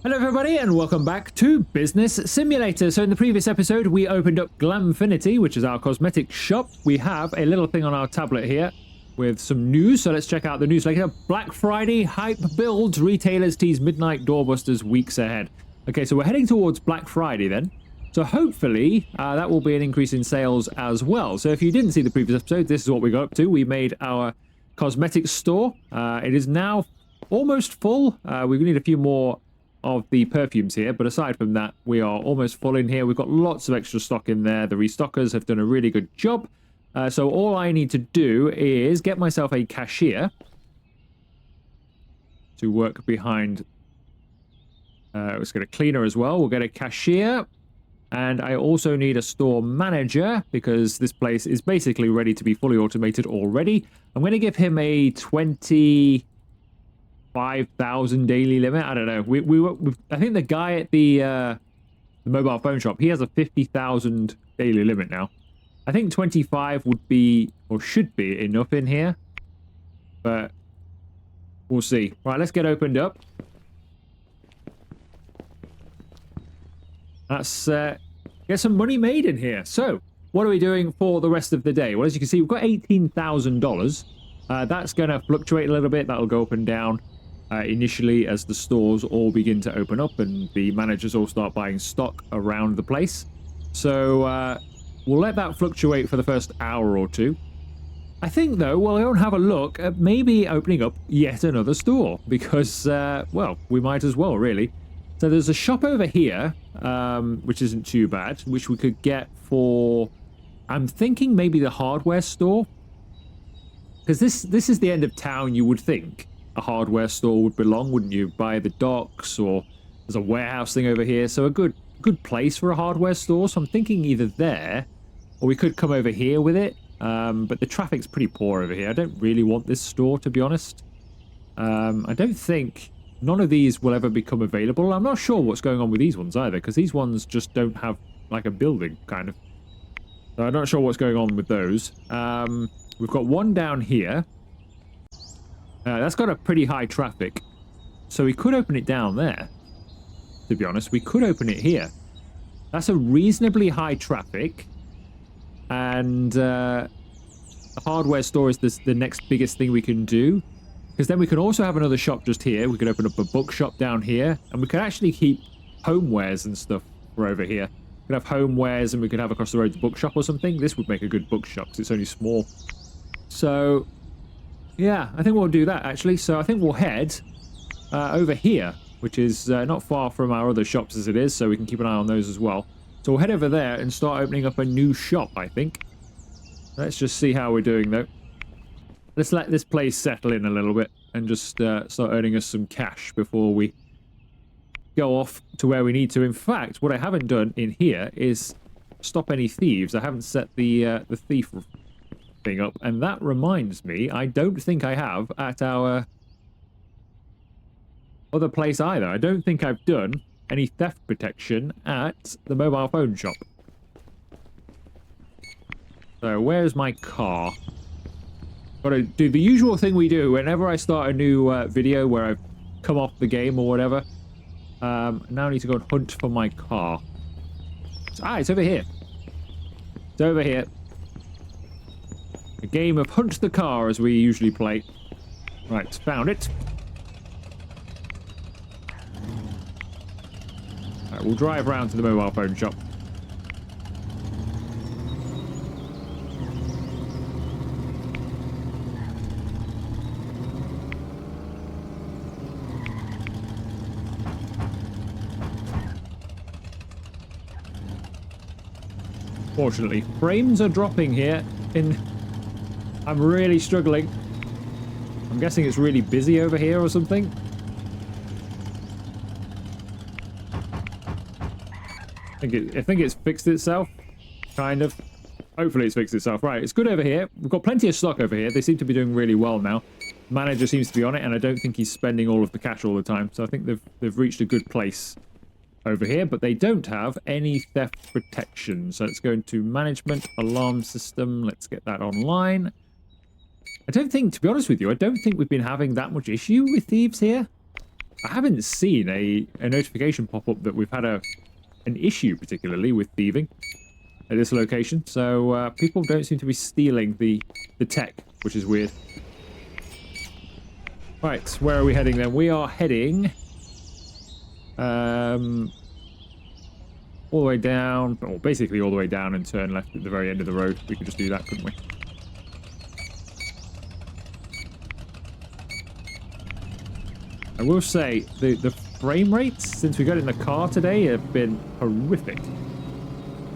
Hello everybody and welcome back to Business Simulator. So in the previous episode we opened up Glamfinity, which is our cosmetic shop. We have a little thing on our tablet here with some news, so let's check out the news later. Black Friday hype builds, retailers tease midnight doorbusters weeks ahead. Okay, so we're heading towards Black Friday then. So hopefully that will be an increase in sales as well. So if you didn't see the previous episode, this is what we got up to. We made our cosmetic store. It is now almost full. We need a few more of the perfumes here, but aside from that, we are almost full in here. We've got lots of extra stock in there. The restockers have done a really good job. So all I need to do is get myself a cashier to work behind. Let's get a cleaner as well. We'll get a cashier. And I also need a store manager because this place is basically ready to be fully automated already. I'm going to give him a 25,000 daily limit. I don't know. I think the guy at the mobile phone shop, he has a 50,000 daily limit now. I think 25 would be, or should be, enough in here. But we'll see. Right, let's get opened up. Let's get some money made in here. So, what are we doing for the rest of the day? Well, as you can see, we've got $18,000. That's going to fluctuate a little bit. That'll go up and down initially as the stores all begin to open up and the managers all start buying stock around the place. So, we'll let that fluctuate for the first hour or two. I think, though, we'll go and have a look at maybe opening up yet another store because, well, we might as well, really. So there's a shop over here, which isn't too bad, which we could get for, I'm thinking maybe the hardware store. Because this is the end of town, you would think a hardware store would belong, wouldn't you? By the docks, or there's a warehouse thing over here. So a good place for a hardware store. So I'm thinking either there, or we could come over here with it. But the traffic's pretty poor over here. I don't really want this store, to be honest. I don't think none of these will ever become available. I'm not sure what's going on with these ones either, because these ones just don't have like a building, kind of. So I'm not sure what's going on with those. We've got one down here. That's got a pretty high traffic. So we could open it down there, to be honest. We could open it here. That's a reasonably high traffic. And the hardware store is the next biggest thing we can do. Because then we can also have another shop just here. We could open up a bookshop down here. And we could actually keep homewares and stuff for over here. We could have homewares and we could have across the road a bookshop or something. This would make a good bookshop because it's only small. So, yeah, I think we'll do that actually. So I think we'll head over here, which is not far from our other shops as it is. So we can keep an eye on those as well. So we'll head over there and start opening up a new shop, I think. Let's just see how we're doing though. Let's let this place settle in a little bit and just start earning us some cash before we go off to where we need to. In fact, what I haven't done in here is stop any thieves. I haven't set the thief thing up, and that reminds me, I don't think I have at our other place either. I don't think I've done any theft protection at the mobile phone shop. So where's my car? Gotta do the usual thing we do whenever I start a new video where I've come off the game or whatever. Now I need to go and hunt for my car. It's over here. It's over here. A game of hunt the car as we usually play. Right, found it. Right, we'll drive around to the mobile phone shop. Fortunately, frames are dropping here. I'm really struggling. I'm guessing it's really busy over here or something. I think it's fixed itself, kind of. Hopefully it's fixed itself. Right, it's good over here. We've got plenty of stock over here. They seem to be doing really well now. Manager seems to be on it, and I don't think he's spending all of the cash all the time. So I think they've reached a good place over here, but they don't have any theft protection. So let's go into management, alarm system. Let's get that online. I don't think, to be honest with you, I don't think we've been having that much issue with thieves here. I haven't seen a notification pop up that we've had an issue particularly with thieving at this location. So people don't seem to be stealing the tech, which is weird. Right, where are we heading then? We are heading all the way down, or basically all the way down and turn left at the very end of the road. We could just do that, couldn't we? I will say, the frame rates, since we got in the car today, have been horrific.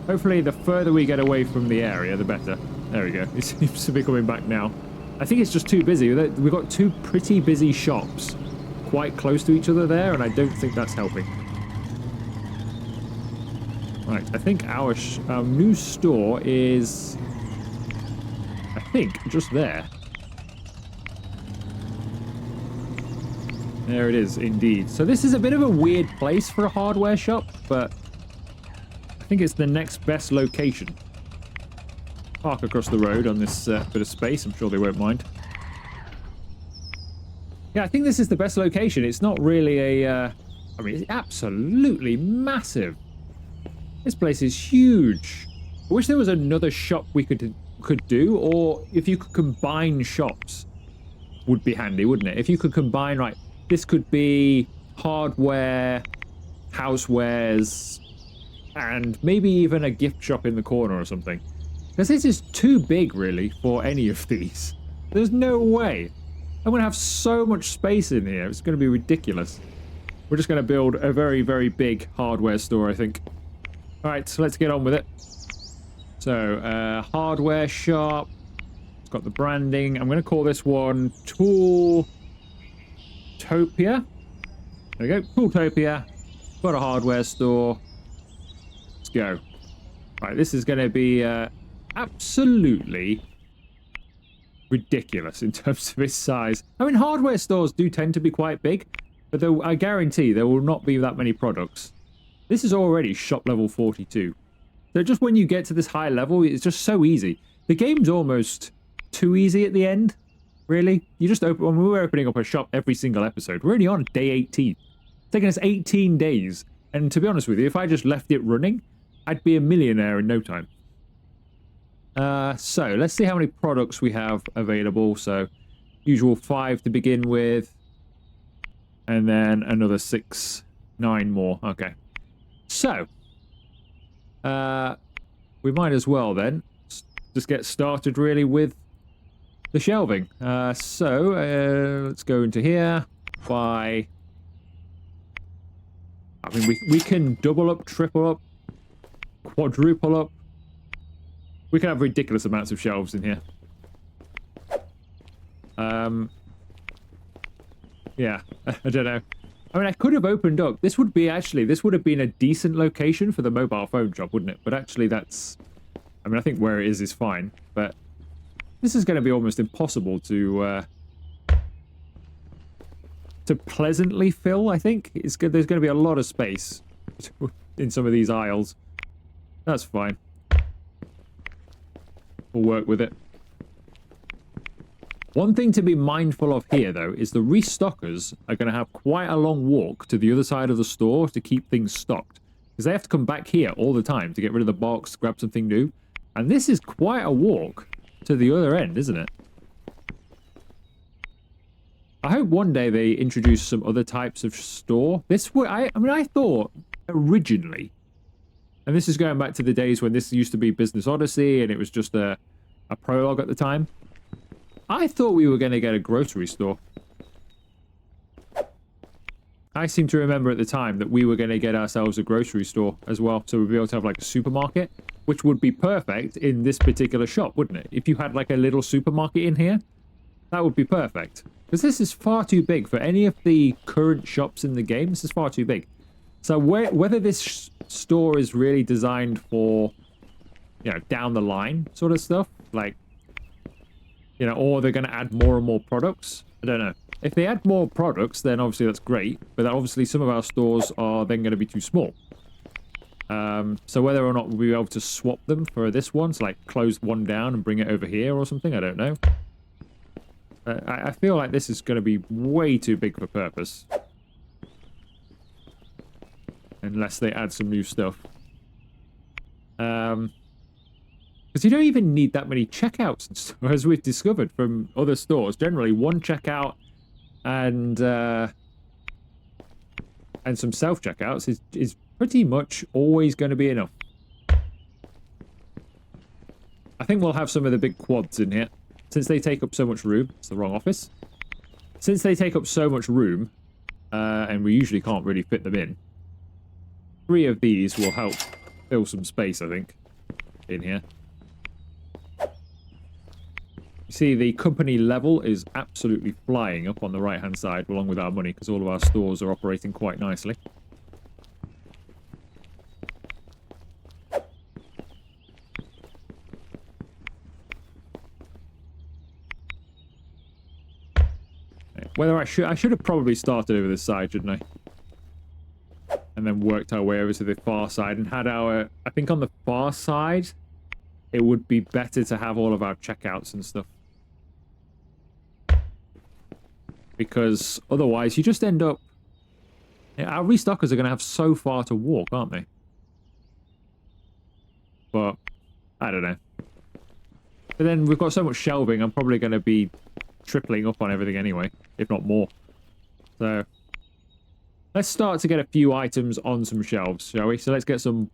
Hopefully, the further we get away from the area, the better. There we go. It seems to be coming back now. I think it's just too busy. We've got two pretty busy shops quite close to each other there, and I don't think that's helping. Right, I think our new store is, I think, just there. There it is, indeed. So this is a bit of a weird place for a hardware shop, but I think it's the next best location. Park across the road on this bit of space. I'm sure they won't mind. Yeah, I think this is the best location. It's not really a... I mean, it's absolutely massive. This place is huge. I wish there was another shop we could do, or if you could combine shops, would be handy, wouldn't it? If you could combine, right, this could be hardware, housewares, and maybe even a gift shop in the corner or something. Because this is too big, really, for any of these. There's no way. I'm going to have so much space in here. It's going to be ridiculous. We're just going to build a very, very big hardware store, I think. All right, so let's get on with it. So, hardware shop. It's got the branding. I'm going to call this one Tooltopia. There we go. Tooltopia. Got a hardware store. Let's go. All right, this is going to be absolutely ridiculous in terms of its size. I mean, hardware stores do tend to be quite big, but I guarantee there will not be that many products. This is already shop level 42. So just when you get to this high level, it's just so easy. The game's almost too easy at the end, really. You just open, when we were opening up a shop every single episode, we're only on day 18. It's taken us 18 days. And to be honest with you, if I just left it running, I'd be a millionaire in no time. So let's see how many products we have available. So usual 5 to begin with, and then another 6, 9 more. Okay. So, we might as well then just get started really with the shelving. Let's go into here by... I mean, we can double up, triple up, quadruple up. We can have ridiculous amounts of shelves in here. Yeah, I don't know. I mean, I could have opened up. This would have been a decent location for the mobile phone shop, wouldn't it? But actually that's... I mean, I think where it is fine. But this is going to be almost impossible to pleasantly fill, I think. There's going to be a lot of space in some of these aisles. That's fine. We'll work with it. One thing to be mindful of here, though, is the restockers are going to have quite a long walk to the other side of the store to keep things stocked. Because they have to come back here all the time to get rid of the box, grab something new. And this is quite a walk to the other end, isn't it? I hope one day they introduce some other types of store. I mean, I thought originally, and this is going back to the days when this used to be Business Odyssey and it was just a prologue at the time. I thought we were going to get a grocery store. I seem to remember at the time that we were going to get ourselves a grocery store as well. So we'd be able to have like a supermarket, which would be perfect in this particular shop, wouldn't it? If you had like a little supermarket in here, that would be perfect. Because this is far too big for any of the current shops in the game. This is far too big. So whether this store is really designed for, you know, down the line sort of stuff, like, you know, or they're going to add more and more products. I don't know. If they add more products, then obviously that's great. But obviously some of our stores are then going to be too small. So whether or not we'll be able to swap them for this one, so like close one down and bring it over here or something, I don't know. I feel like this is going to be way too big for purpose. unless they add some new stuff. Because you don't even need that many checkouts and stuff, as we've discovered from other stores. Generally, one checkout and some self-checkouts is pretty much always going to be enough. I think we'll have some of the big quads in here. Since they take up so much room, it's the wrong office. Since they take up so much room, and we usually can't really fit them in, 3 of these will help fill some space, I think, in here. You see the company level is absolutely flying up on the right-hand side, along with our money, because all of our stores are operating quite nicely. Whether I should have probably started over this side, shouldn't I? And then worked our way over to the far side and had our... I think on the far side, it would be better to have all of our checkouts and stuff. Because otherwise, you just end up... Our restockers are going to have so far to walk, aren't they? But, I don't know. But then we've got so much shelving, I'm probably going to be tripling up on everything anyway, if not more. So, let's start to get a few items on some shelves, shall we? So let's get some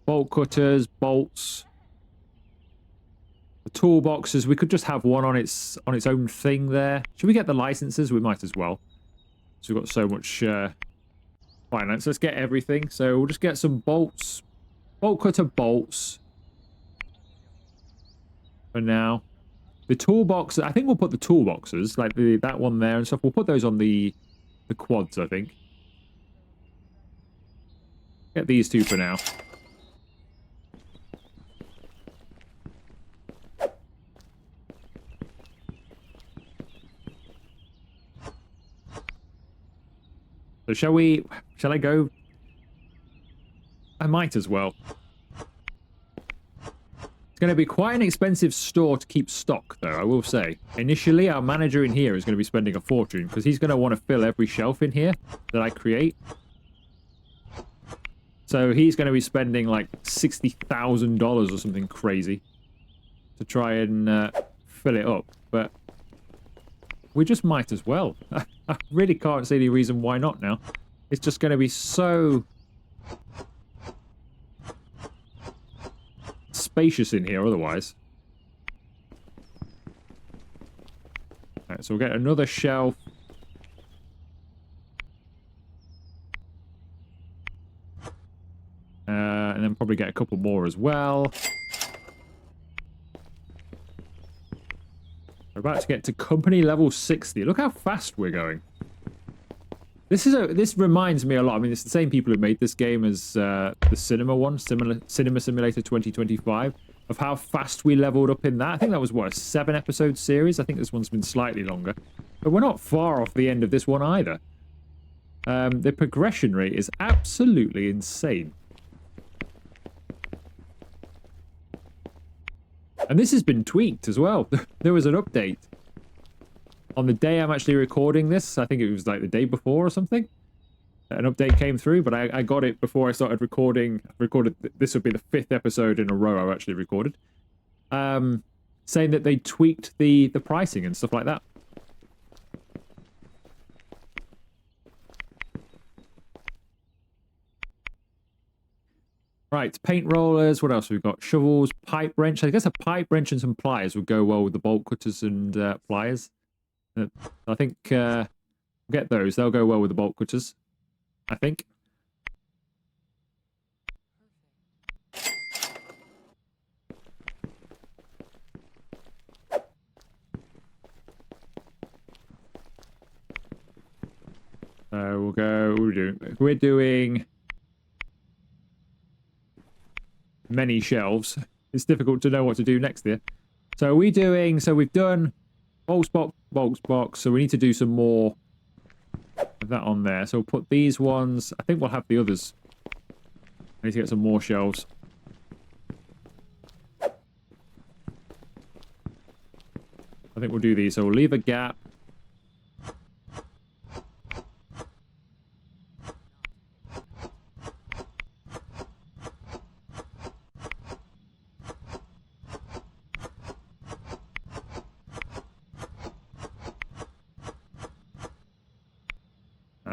bolt cutters, bolts, the toolboxes. We could just have one on its own thing there. Should we get the licenses? We might as well. So we've got so much finance. Let's get everything. So we'll just get some bolts, bolt cutter bolts for now. The toolbox, I think we'll put the toolboxes, like that one there and stuff. We'll put those on the quads, I think. Get these 2 for now. So shall I go? I might as well. It's going to be quite an expensive store to keep stock, though, I will say. Initially, our manager in here is going to be spending a fortune, because he's going to want to fill every shelf in here that I create. So he's going to be spending like $60,000 or something crazy to try and fill it up. But we just might as well. I really can't see any reason why not now. It's just going to be so spacious in here otherwise. Alright, so we'll get another shelf. And then probably get a couple more as well. We're about to get to company level 60. Look how fast we're going. This reminds me a lot. I mean, it's the same people who made this game as the cinema one, Cinema Simulator 2025, of how fast we leveled up in that. I think that was, what, a 7-episode series? I think this one's been slightly longer. But we're not far off the end of this one either. The progression rate is absolutely insane. And this has been tweaked as well. There was an update. On the day I'm actually recording this, I think it was like the day before or something, an update came through, but I got it before I started recording. This would be the 5th episode in a row I've actually recorded. Saying that they tweaked the pricing and stuff like that. Right, paint rollers, what else have we got? Shovels, pipe wrench. I guess a pipe wrench and some pliers would go well with the bolt cutters and pliers. I think get those. They'll go well with the bolt cutters, I think. We'll go. What are we doing? We're doing many shelves. It's difficult to know what to do next here. So are we doing? So we've done bolts box. So we need to do some more of that on there. So we'll put these ones. I think we'll have the others. I need to get some more shelves. I think we'll do these. So we'll leave a gap.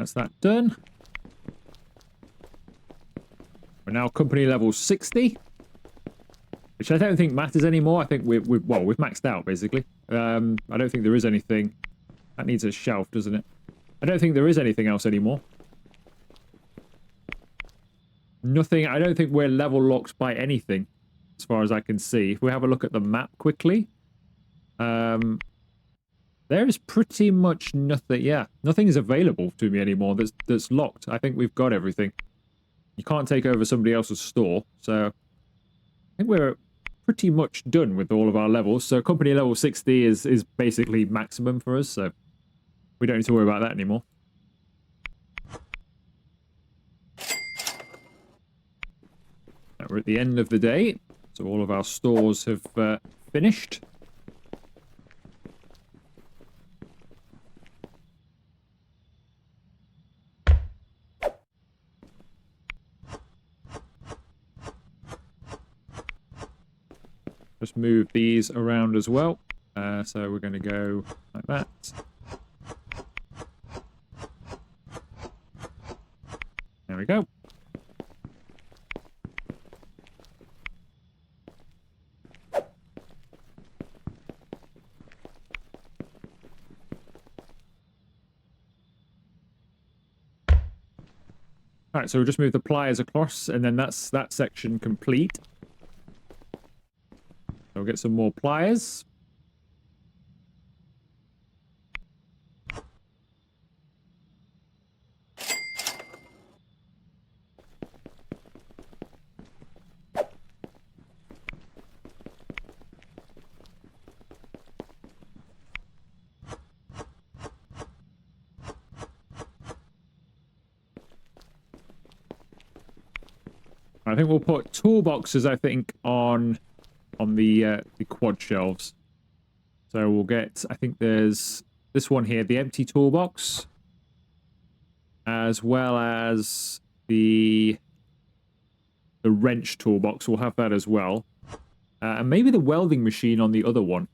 That's that done. We're now company level 60. Which I don't think matters anymore. I think we've maxed out, basically. I don't think there is anything. That needs a shelf, doesn't it? I don't think there is anything else anymore. Nothing. I don't think we're level locked by anything, as far as I can see. If we have a look at the map quickly, there is pretty much nothing. Yeah, nothing is available to me anymore that's locked. I think we've got everything. You can't take over somebody else's store, so I think we're pretty much done with all of our levels. So company level 60 is basically maximum for us, so we don't need to worry about that anymore. We're at the end of the day, so all of our stores have finished. Just move these around as well. So we're going to go like that. There we go. Alright, so we'll just move the pliers across, and then that's that section complete. So we'll get some more pliers. I think we'll put toolboxes, I think, on the quad shelves. So we'll get, I think there's this one here, the empty toolbox, as well as the wrench toolbox. We'll have that as well. And maybe the welding machine on the other one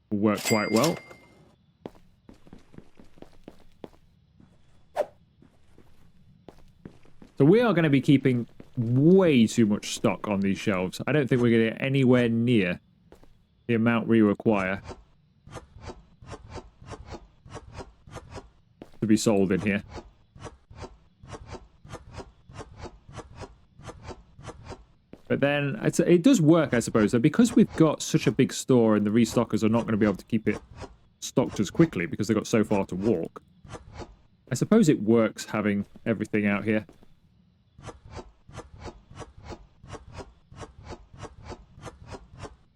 will work quite well. So we are going to be keeping way too much stock on these shelves. I don't think we're going to get anywhere near the amount we require to be sold in here. But then it does work, I suppose. So because we've got such a big store and the restockers are not going to be able to keep it stocked as quickly because they've got so far to walk, I suppose it works having everything out here.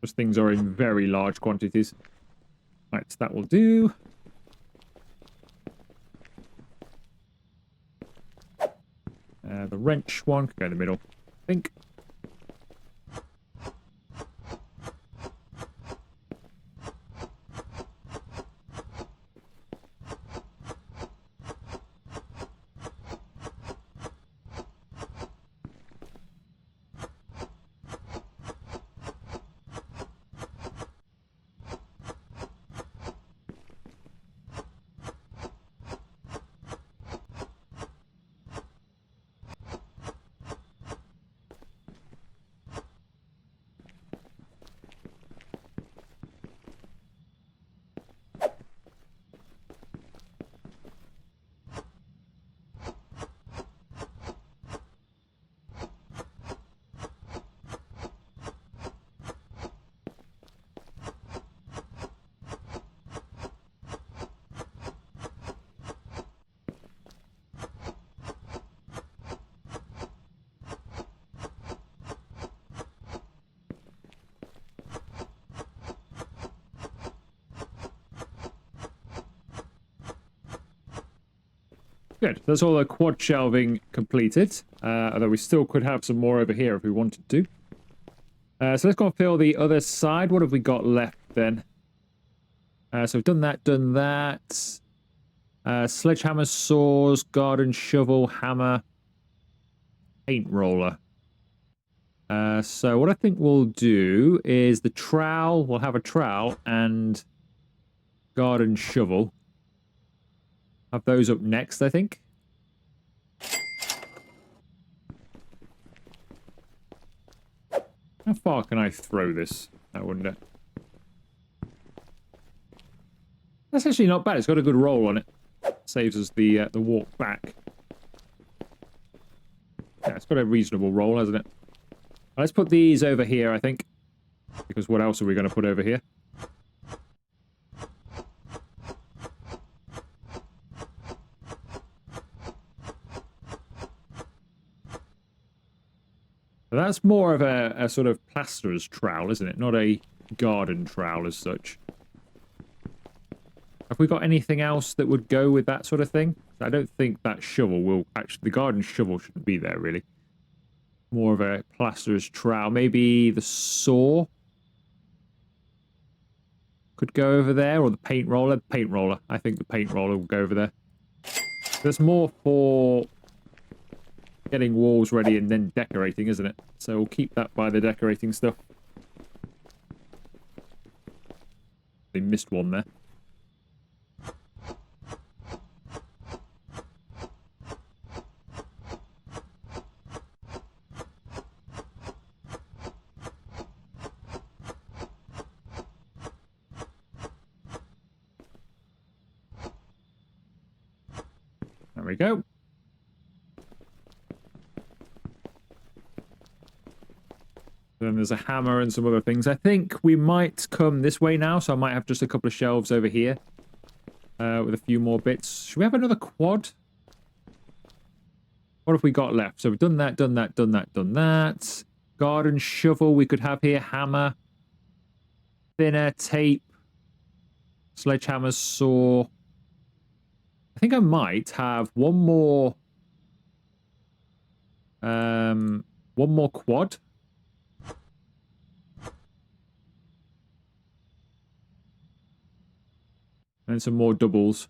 Those things are in very large quantities. Right, so that will do. The wrench one could go in the middle, I think. Good. That's all the quad shelving completed. Although we still could have some more over here if we wanted to. So let's go and fill the other side. What have we got left then? So we've done that. Sledgehammer, saws, garden shovel, hammer, paint roller. So what I think we'll do is the trowel. We'll have a trowel and garden shovel. Have those up next, I think. How far can I throw this? I wonder. That's actually not bad. It's got a good roll on it. Saves us the walk back. Yeah, it's got a reasonable roll, hasn't it? Let's put these over here, I think. Because what else are we going to put over here? So that's more of a sort of plasterer's trowel, isn't it? Not a garden trowel as such. Have we got anything else that would go with that sort of thing? I don't think that shovel will actually... The garden shovel shouldn't be there, really. More of a plasterer's trowel. Maybe the saw could go over there, or the paint roller. The paint roller. I think the paint roller will go over there. There's more for getting walls ready and then decorating, isn't it? So we'll keep that by the decorating stuff. They missed one there. There we go. Then there's a hammer and some other things. I think we might come this way now, so I might have just a couple of shelves over here with a few more bits. Should we have another quad? What have we got left? So we've done that, done that, done that, done that. Garden shovel we could have here. Hammer. Thinner, tape. Sledgehammer, saw. I think I might have one more quad. And some more doubles.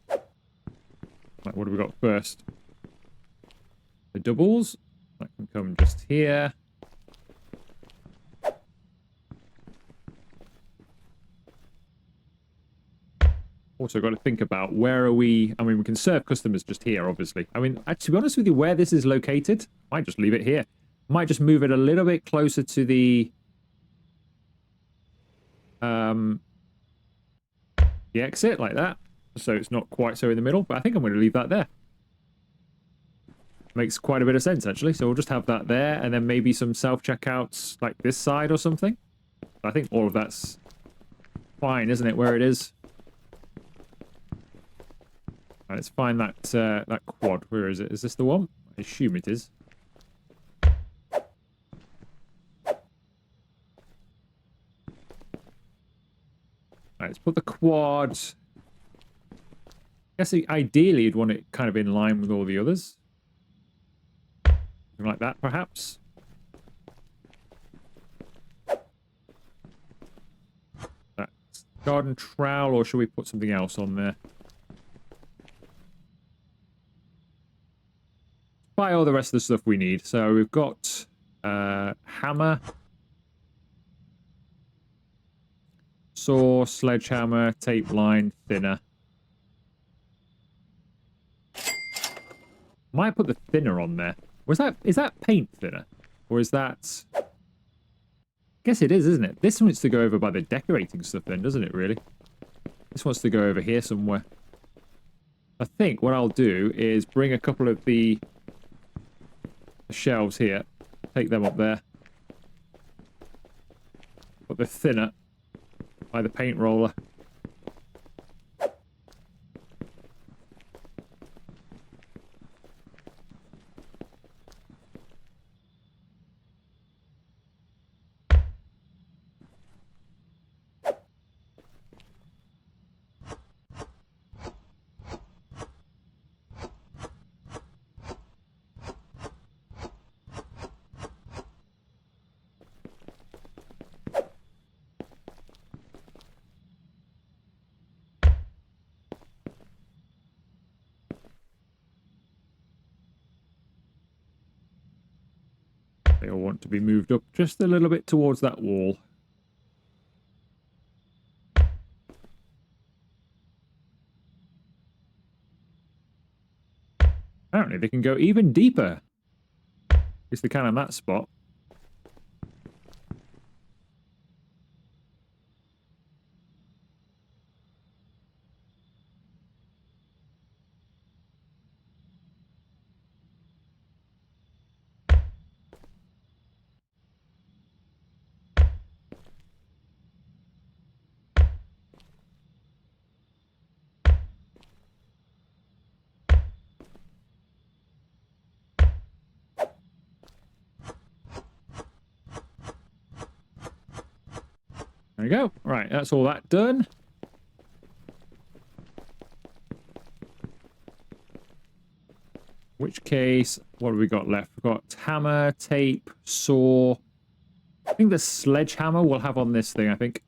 Right, what have we got first? The doubles. That can come just here. Also got to think about where are we... I mean, we can serve customers just here, obviously. I mean, to be honest with you, where this is located, I might just leave it here. Might just move it a little bit closer to the exit, like that. So it's not quite so in the middle, but I think I'm going to leave that there. Makes quite a bit of sense, actually. So we'll just have that there, and then maybe some self-checkouts like this side or something. I think all of that's fine, isn't it, where it is? Right, let's find that that quad. Where is it? Is this the one? I assume it is. Right, let's put the quad... I guess ideally you'd want it kind of in line with all the others. Something like that, perhaps. That's garden trowel, or should we put something else on there? Buy all the rest of the stuff we need. So we've got hammer, saw, sledgehammer, tape line, thinner. Might put the thinner on there. Is that paint thinner? Or is that... I guess it is, isn't it? This wants to go over by the decorating stuff then, doesn't it, really? This wants to go over here somewhere. I think what I'll do is bring a couple of the shelves here. Take them up there. Put the thinner by the paint roller. They all want to be moved up just a little bit towards that wall. apparently they can go even deeper. At least they can on that spot. There we go. Right, that's all that done. Which case, what have we got left? We've got hammer, tape, saw. I think the sledgehammer we'll have on this thing, I think.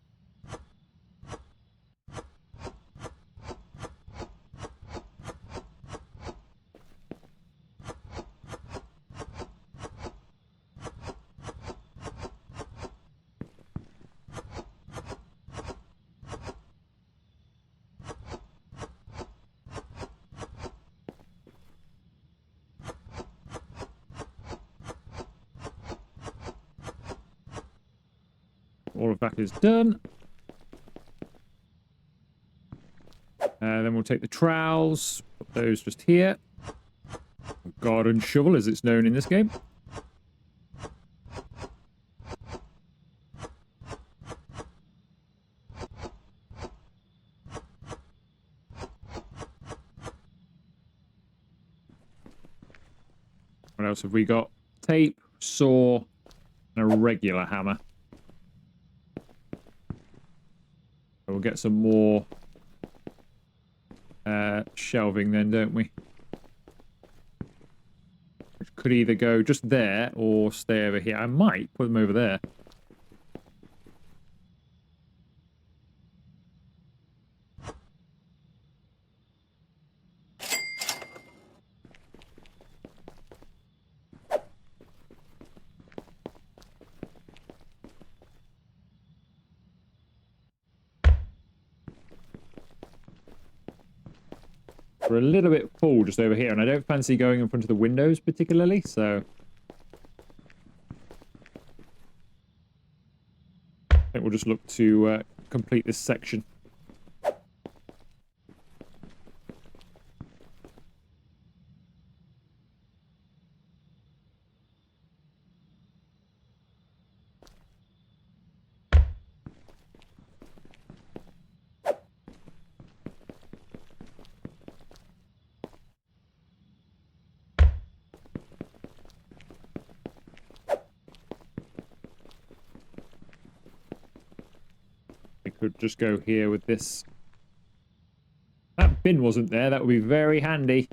All of that is done. Then we'll take the trowels, put those just here. Garden shovel, as it's known in this game. What else have we got? Tape, saw, and a regular hammer. So we'll get some more shelving then, don't we? Which could either go just there or stay over here. I might put them over there. We're a little bit full just over here, and I don't fancy going in front of the windows particularly, so I think we'll just look to complete this section. Could just go here with this. That bin wasn't there. That would be very handy.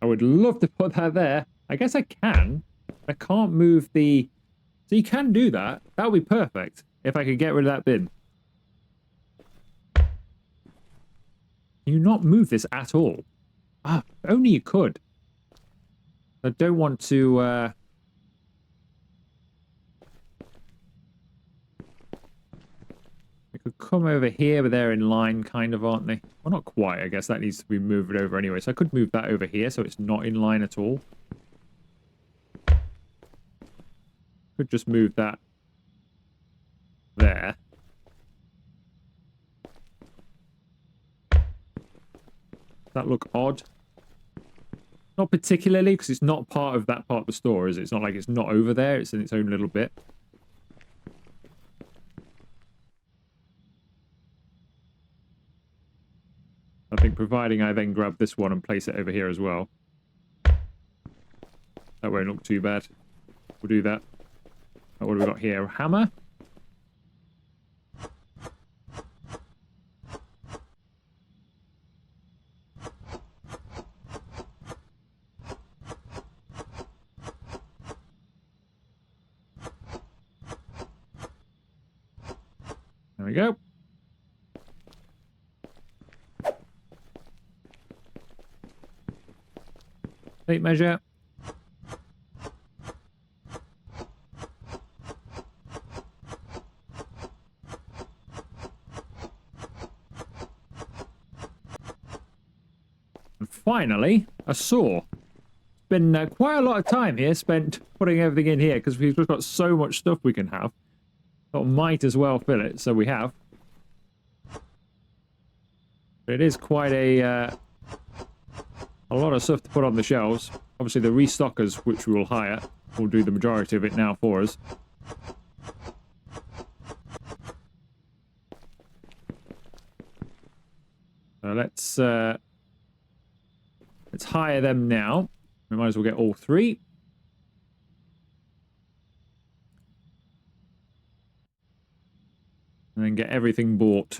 I would love to put that there. I guess I can. I can't move the... So you can do that. That would be perfect if I could get rid of that bin. Can you not move this at all? Ah, if only you could. I don't want to... could come over here, but they're in line, kind of, aren't they? Well, not quite. I guess that needs to be moved over anyway. So I could move that over here so it's not in line at all. Could just move that there. Does that look odd? Not particularly, because it's not part of that part of the store, is it? It's not like it's not over there. It's in its own little bit. I think providing I then grab this one and place it over here as well. That won't look too bad. We'll do that. What have we got here? A hammer. There we go. Tape measure. And finally, a saw. Been quite a lot of time here spent putting everything in here because we've just got so much stuff we can have. But might as well fill it, so we have. But it is quite a lot of stuff to put on the shelves. Obviously, the restockers, which we will hire, will do the majority of it now for us. So let's hire them now. We might as well get all three. And then get everything bought.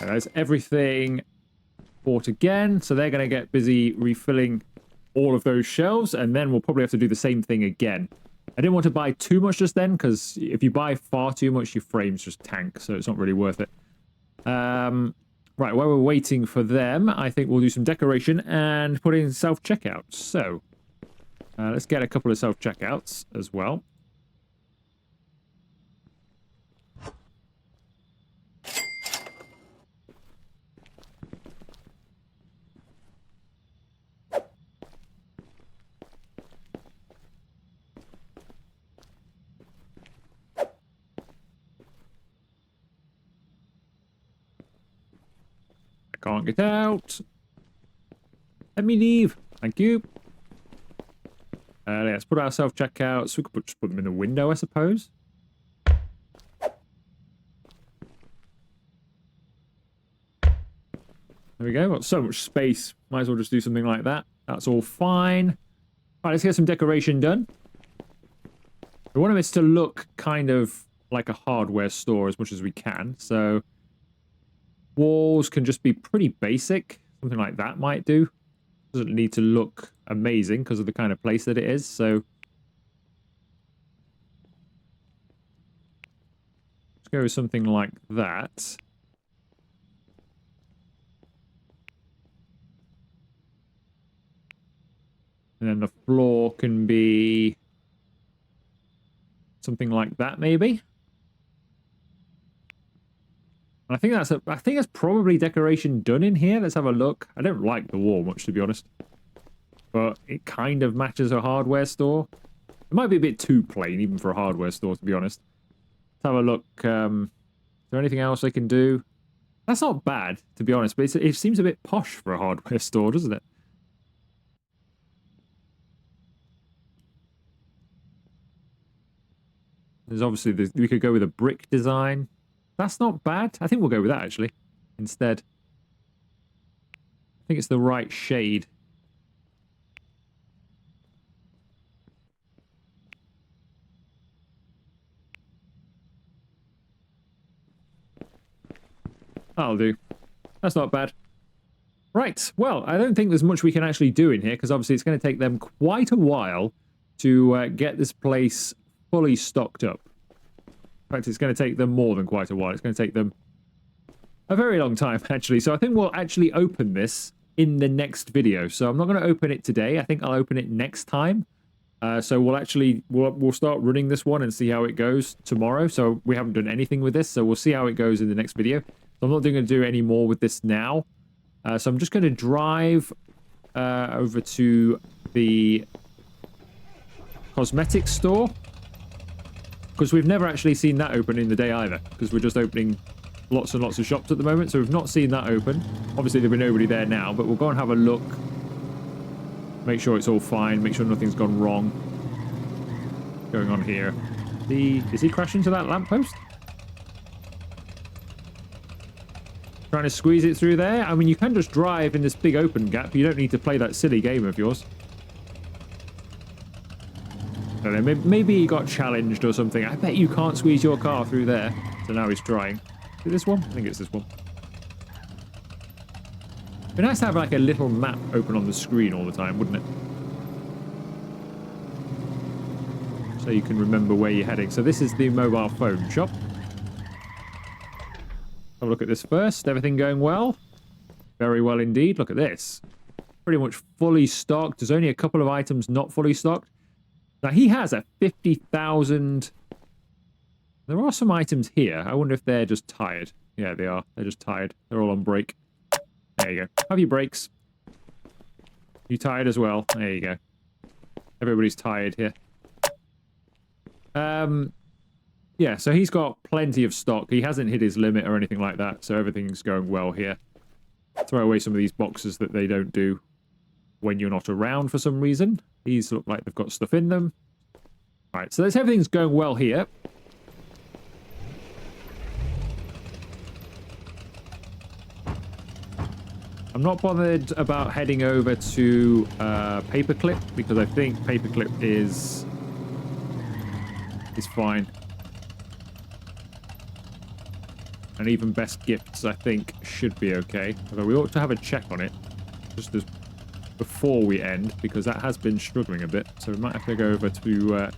There's everything bought again, so they're going to get busy refilling all of those shelves, and then we'll probably have to do the same thing again. I didn't want to buy too much just then, because if you buy far too much, your frames just tank, so it's not really worth it. Right, while we're waiting for them, I think we'll do some decoration and put in self-checkouts. So, let's get a couple of self-checkouts as well. Can't get out. Let me leave. Thank you. Let's put our self-checkouts. We could just put them in the window, I suppose. There we go. Got so much space. Might as well just do something like that. That's all fine. All right, let's get some decoration done. We want this to look kind of like a hardware store as much as we can. So walls can just be pretty basic. Something like that might do. Doesn't need to look amazing because of the kind of place that it is. So let's go with something like that. And then the floor can be something like that, maybe. I think that's probably decoration done in here. Let's have a look. I don't like the wall much, to be honest, but it kind of matches a hardware store. It might be a bit too plain, even for a hardware store, to be honest. Let's have a look. Is there anything else I can do? That's not bad, to be honest, but it seems a bit posh for a hardware store, doesn't it? There's obviously we could go with a brick design. That's not bad. I think we'll go with that, actually, instead. I think it's the right shade. That'll do. That's not bad. Right, well, I don't think there's much we can actually do in here, because obviously it's going to take them quite a while to get this place fully stocked up. In fact, it's going to take them more than quite a while. It's going to take them a very long time, actually. So I think we'll actually open this in the next video. So I'm not going to open it today. I think I'll open it next time. So we'll start running this one and see how it goes tomorrow. So we haven't done anything with this, so we'll see how it goes in the next video. So I'm not going to do any more with this now. So I'm just going to drive over to the cosmetics store, because we've never actually seen that open in the day either, because we're just opening lots and lots of shops at the moment, so we've not seen that open. Obviously there'll be nobody there now, but we'll go and have a look, make sure it's all fine, make sure nothing's gone wrong going on here. Is he crashing into that lamppost? Trying to squeeze it through there? I mean, you can just drive in this big open gap. You don't need to play that silly game of yours. I don't know, maybe he got challenged or something. I bet you can't squeeze your car through there. So now he's trying. Is it this one? I think it's this one. It'd be nice to have like a little map open on the screen all the time, wouldn't it? So you can remember where you're heading. So this is the mobile phone shop. Have a look at this first. Everything going well? Very well indeed. Look at this. Pretty much fully stocked. There's only a couple of items not fully stocked. Now he has a 50,000... There are some items here. I wonder if they're just tired. Yeah, they are. They're just tired. They're all on break. There you go. Have your breaks. You tired as well? There you go. Everybody's tired here. Yeah, so he's got plenty of stock. He hasn't hit his limit or anything like that, so everything's going well here. Throw away some of these boxes that they don't do when you're not around for some reason. These look like they've got stuff in them. Alright, so everything's going well here. I'm not bothered about heading over to Paperclip because I think Paperclip is fine. And even Best Gifts, I think, should be okay. Although we ought to have a check on it just as before we end, because that has been struggling a bit. So we might have to go over to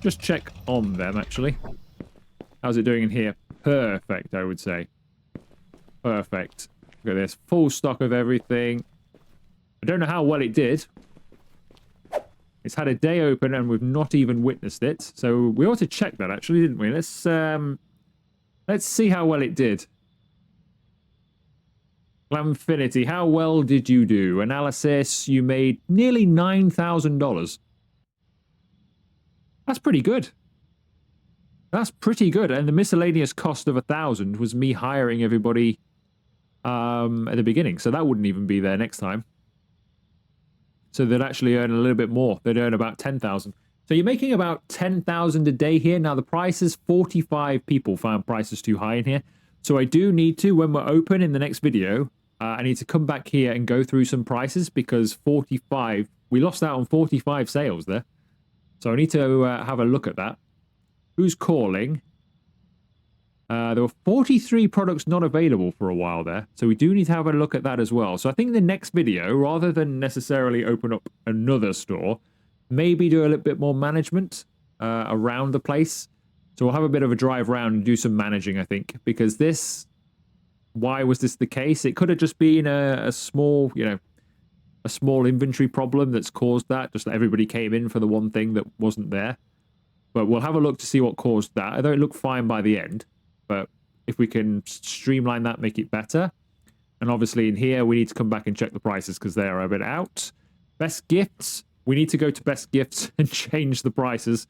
just check on them, actually. How's it doing in here? Perfect, I would say. Perfect. Look at this. Full stock of everything. I don't know how well it did. It's had a day open and we've not even witnessed it. So we ought to check that, actually, didn't we? Let's see how well it did. Glamfinity, how well did you do? Analysis, you made nearly $9,000. That's pretty good. That's pretty good. And the miscellaneous cost of 1,000 was me hiring everybody at the beginning. So that wouldn't even be there next time. So they'd actually earn a little bit more. They'd earn about 10,000. So you're making about 10,000 a day here. Now the prices, 45 people found prices too high in here. So I do need to, when we're open in the next video, I need to come back here and go through some prices because 45, we lost out on 45 sales there. So I need to have a look at that. Who's calling? There were 43 products not available for a while there. So we do need to have a look at that as well. So I think the next video, rather than necessarily open up another store, maybe do a little bit more management around the place. So we'll have a bit of a drive around and do some managing, I think. Because this, why was this the case? It could have just been a small, a small inventory problem that's caused that. Just that everybody came in for the one thing that wasn't there. But we'll have a look to see what caused that. Although it looked fine by the end. But if we can streamline that, make it better. And obviously in here, we need to come back and check the prices because they are a bit out. Best Gifts. We need to go to Best Gifts and change the prices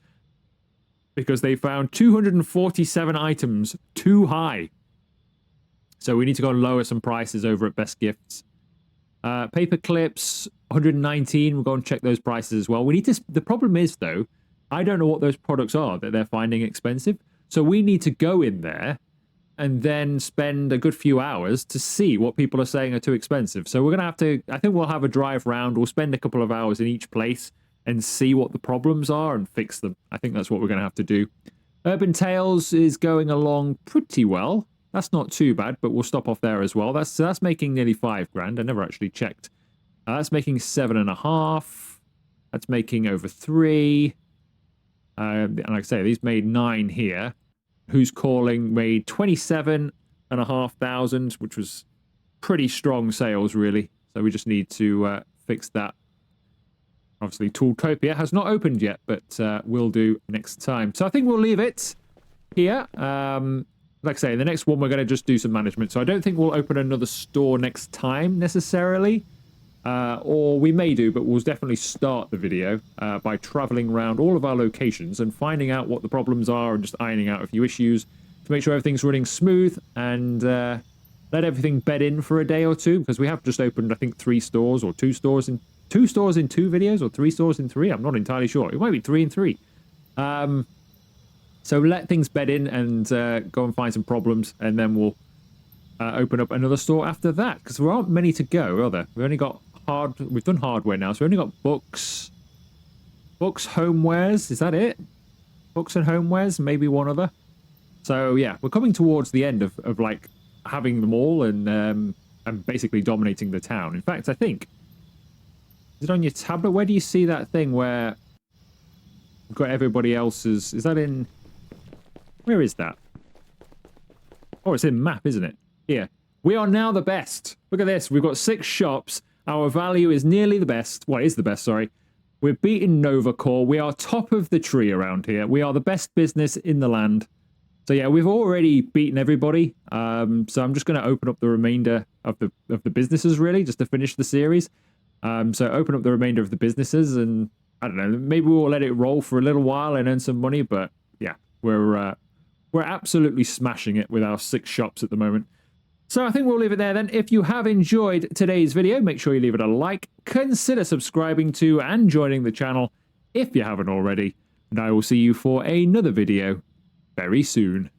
because they found 247 items too high. So we need to go and lower some prices over at Best Gifts. Paper Clips, 119. We'll go and check those prices as well. We need to. The problem is, though, I don't know what those products are that they're finding expensive. So we need to go in there and then spend a good few hours to see what people are saying are too expensive. So we're going to have to, I think we'll have a drive round. We'll spend a couple of hours in each place and see what the problems are and fix them. I think that's what we're going to have to do. Urban Tales is going along pretty well. That's not too bad, but we'll stop off there as well. That's making nearly $5,000. I never actually checked. That's making 7.5. That's making over 3. And like I say, these made 9 here. Who's Calling made 27,500, which was pretty strong sales, really. So we just need to fix that. Obviously, Tooltopia has not opened yet, but we'll do next time. So I think we'll leave it here. Like I say, the next one, we're going to just do some management. So I don't think we'll open another store next time, necessarily. Or we may do, but we'll definitely start the video by traveling around all of our locations and finding out what the problems are and just ironing out a few issues to make sure everything's running smooth and let everything bed in for a day or two, because we have just opened, I think, 3 stores or 2 stores in 2 stores in 2 videos or 3 stores in 3. I'm not entirely sure. It might be 3 in 3. So let things bed in and go and find some problems, and then we'll open up another store after that, because there aren't many to go, are there? We've only got we've done hardware now, so we've only got books, homewares. Is that it? Books and homewares, maybe one other. So yeah, we're coming towards the end of like having them all, and and basically dominating the town. In fact, I think, is it on your tablet? Where do you see that thing where you've got everybody else's? Is that in, where is that? Oh, it's in map, isn't it? Here. We are now the best. Look at this. We've got 6 shops. Our value is nearly the best. Well, it is the best, sorry. We're beating Novacore. We are top of the tree around here. We are the best business in the land. So yeah, we've already beaten everybody. So I'm just going to open up the remainder of the businesses, really, just to finish the series. So open up the remainder of the businesses, and I don't know, maybe we'll let it roll for a little while and earn some money. But yeah, we're absolutely smashing it with our 6 shops at the moment. So I think we'll leave it there then. If you have enjoyed today's video, make sure you leave it a like. Consider subscribing to and joining the channel if you haven't already. And I will see you for another video very soon.